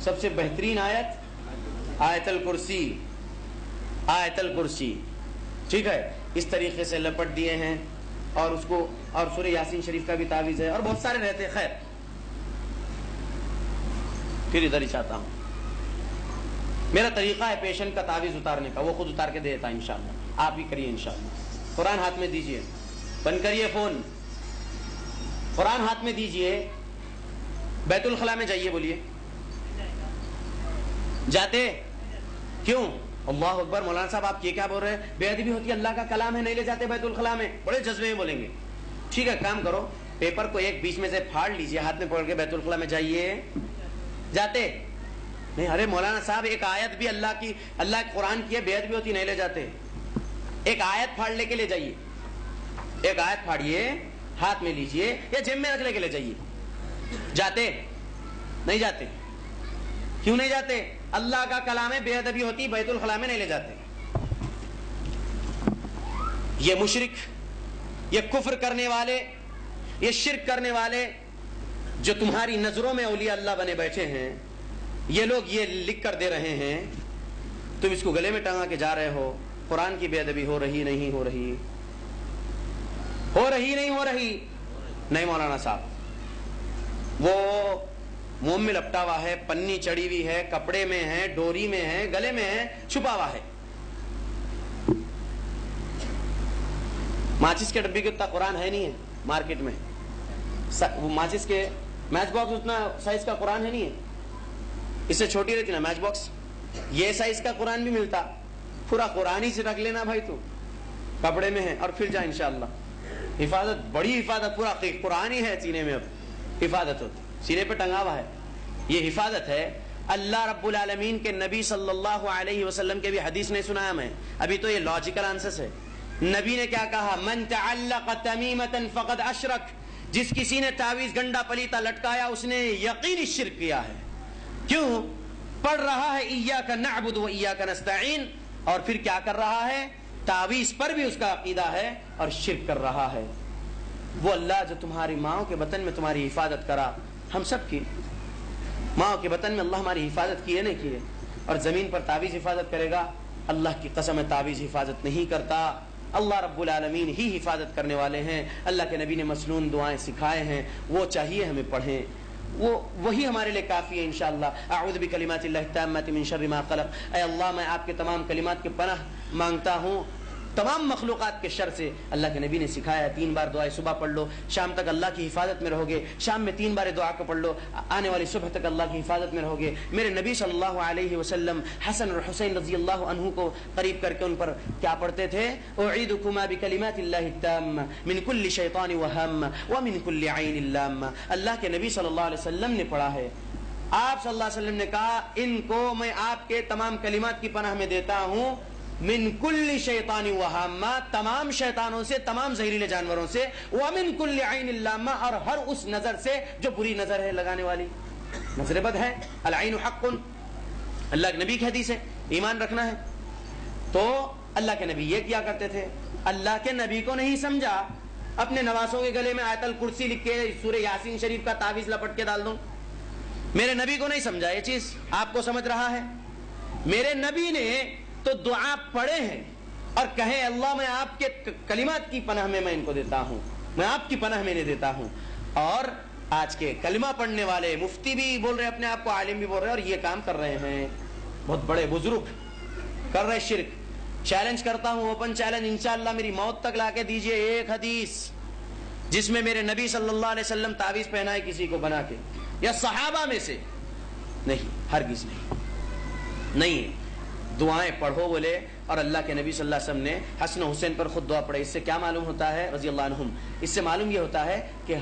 سب سے بہترین آیت آیت الکرسی، آیت الکرسی، ٹھیک ہے، اس طریقے سے لپٹ دیے ہیں. اور اس کو، اور سورہ یاسین شریف کا بھی تعویذ ہے، اور بہت سارے رہتے ہیں. خیر پھر ادھر ہی چاہتا ہوں، میرا طریقہ ہے پیشنٹ کا تعویذ اتارنے کا، وہ خود اتار کے دے دیتا ہے انشاءاللہ. آپ بھی کریے انشاءاللہ. قرآن ہاتھ میں دیجئے، بند کریے فون، قرآن ہاتھ میں دیجئے، بیت الخلاء میں جائیے. بولیے جاتے کیوں؟ اللہ اکبر. مولانا صاحب آپ یہ کیا بول رہے ہیں؟ بے ادبی ہوتی ہے، اللہ کا کلام ہے، نہیں لے جاتے بیت الخلاء میں. بڑے جذبے میں بولیں گے. ٹھیک ہے، کام کرو، پیپر کو ایک بیچ میں سے پھاڑ لیجئے، ہاتھ میں پکڑ کے بیت الخلاء میں جائیے. جاتے نہیں؟ ارے مولانا صاحب ایک آیت بھی اللہ کی، اللہ کے قرآن کی ہے، بے ادبی ہوتی نہیں لے جاتے. ایک آیت پھاڑ لے کے لے جائیے، ایک آیت پھاڑیے، ہاتھ میں لیجئے یا جیب میں رکھ لے کے لے جائیے. جاتے نہیں؟ جاتے کیوں نہیں جاتے؟ اللہ کا کلام ہے، بے ادبی ہوتی بیت الخلاء میں نہیں لے جاتے. یہ مشرک، یہ کفر کرنے والے، یہ شرک کرنے والے جو تمہاری نظروں میں اولیاء اللہ بنے بیٹھے ہیں، یہ لوگ یہ لکھ کر دے رہے ہیں، تم اس کو گلے میں ٹانگا کے جا رہے ہو. قرآن کی بے ادبی ہو رہی نہیں ہو رہی؟ ہو رہی نہیں ہو رہی؟ نہیں مولانا صاحب، وہ منہ میں لپٹا ہوا ہے، پنی چڑی ہوئی ہے، کپڑے میں ہے، ڈوری میں ہے، گلے میں ہے، چھپا ہوا ہے. ماچس کے ڈبے کے اتنا قرآن ہے نہیں ہے مارکیٹ میں. وہ ماچس کے میچ باکس اتنا سائز کا قرآن ہے نہیں ہے، اس سے چھوٹی رہتی نا میچ باکس، یہ سائز کا قرآن بھی ملتا. پورا قرآن ہی سے رکھ لینا بھائی، تو کپڑے میں ہے اور پھر جا انشاءاللہ. حفاظت، بڑی حفاظت، پورا قرآن ہی ہے سینے میں. اب حفاظت ہوتی، سینے پہ ٹنگا ہوا ہے، یہ حفاظت ہے. اللہ رب العالمین کے نبی صلی اللہ علیہ وسلم کے بھی حدیث نہیں سنایا میں ابھی، تو یہ لاجیکل آنسر ہے. نبی نے کیا کہا؟ من تعلق تمیمتا فقد اشرک، جس کسی نے تعویذ گنڈا پلیتا لٹکایا اس نے یقینی شرک کیا ہے. کیوں؟ پڑھ رہا ہے ایاک نعبد و ایاک نستعین، اور پھر کیا کر رہا ہے؟ تعویذ پر بھی اس کا عقیدہ ہے اور شرک کر رہا ہے. وہ اللہ جو تمہاری ماؤں کے بطن میں تمہاری حفاظت کرا، ہم سب کی ماؤں کے بطن میں اللہ ہماری حفاظت کی ہے نہیں کی ہے، اور زمین پر تعویذ حفاظت کرے گا؟ اللہ کی قسم ہے تعویذ حفاظت نہیں کرتا. اللہ رب العالمین ہی حفاظت کرنے والے ہیں. اللہ کے نبی نے مسنون دعائیں سکھائے ہیں، وہ چاہیے ہمیں پڑھیں، وہی ہمارے لیے کافی ہے انشاءاللہ. اعوذ بکلمات اللہ التامات من شر ما خلق، اے اللہ میں آپ کے تمام کلمات کی پناہ مانگتا ہوں تمام مخلوقات کے شر سے. اللہ کے نبی نے سکھایا 3 بار دعائیں صبح پڑھ لو، شام تک اللہ کی حفاظت میں رہو گے. شام میں 3 بار دعا کو پڑھ لو، آنے والی صبح تک اللہ کی حفاظت میں رہو گے. میرے نبی صلی اللہ علیہ وسلم حسن اور حسین رضی اللہ عنہ کو قریب کر کے ان پر کیا پڑھتے تھے؟ اعیدکما بکلمات اللہ التامہ من کل شیطان وہم ومن کل عین لامہ. اللہ کے نبی صلی اللہ علیہ وسلم نے پڑھا ہے، آپ صلی اللہ علیہ وسلم نے کہا ان کو میں آپ کے تمام کلمات کی پناہ میں دیتا ہوں، من کل شیطان وہامہ، تمام شیطانوں سے، تمام زہریلے جانوروں سے، ومن کل عین لامہ، اور ہر اس نظر سے جو بری نظر ہے لگانے والی، نظر بد ہے. العین حق، اللہ کے نبی کی حدیث ہے، ایمان رکھنا ہے. تو اللہ کے نبی یہ کیا کرتے تھے. اللہ کے نبی کو نہیں سمجھا، اپنے نواسوں کے گلے میں آیت الکرسی لکھ کے سورہ یاسین شریف کا تعویذ لپٹ کے ڈال دوں. میرے نبی کو نہیں سمجھا یہ چیز، آپ کو سمجھ رہا ہے. میرے نبی نے تو دعا پڑھے ہیں اور کہے اللہ میں آپ کے کلمات کی پناہ میں ان کو دیتا ہوں، میں آپ کی پناہ میں دیتا ہوں. اور آج کے کلمہ پڑھنے والے مفتی بھی بول رہے ہیں، اپنے آپ کو عالم بھی بول رہے ہیں، اور یہ کام کر رہے ہیں. بہت بڑے بزرگ کر رہے شرک. چیلنج کرتا ہوں، اوپن چیلنج، انشاءاللہ میری موت تک لا کے دیجئے ایک حدیث جس میں میرے نبی صلی اللہ علیہ وسلم تعویذ پہنائے کسی کو بنا کے، یا صحابہ میں سے. نہیں، ہرگز نہیں ہے. دعائیں پڑھو بولے، اور اللہ کے نبی صلی اللہ علیہ وسلم نے حسن و حسین پر خود دعا پڑھے. اس سے کیا معلوم ہوتا ہے رضی اللہ عنہم؟ اس سے معلوم یہ ہوتا ہے کہ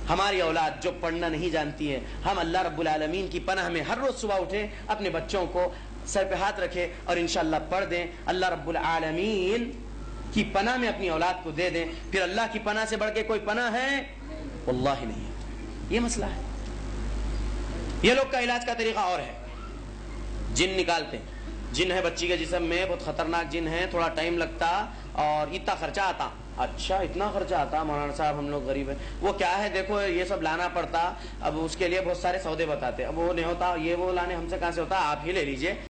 ہماری اولاد جو پڑھنا نہیں جانتی ہے، ہم اللہ رب العالمین کی پناہ میں ہر روز صبح اٹھیں، اپنے بچوں کو سر پہ ہاتھ رکھے اور انشاءاللہ پڑھ دیں. اللہ رب العالمین کی پناہ میں اپنی اولاد کو دے دیں. پھر اللہ کی پناہ سے بڑھ کے کوئی پناہ ہے؟ واللہ نہیں ہے. یہ مسئلہ ہے. یہ لوگ کا علاج کا طریقہ اور ہے، جن نکالتے ہیں. جن ہے بچی کے جسم میں، بہت خطرناک جن ہے، تھوڑا ٹائم لگتا اور اتنا خرچہ آتا. اچھا اتنا خرچہ آتا مولانا صاحب, ہم لوگ غریب ہیں. وہ کیا ہے دیکھو, یہ سب لانا پڑتا, اب اس کے لیے بہت سارے سودے بتاتے, اب وہ نہیں ہوتا, یہ وہ لانے ہم سے کہاں سے ہوتا, آپ ہی لے لیجئے.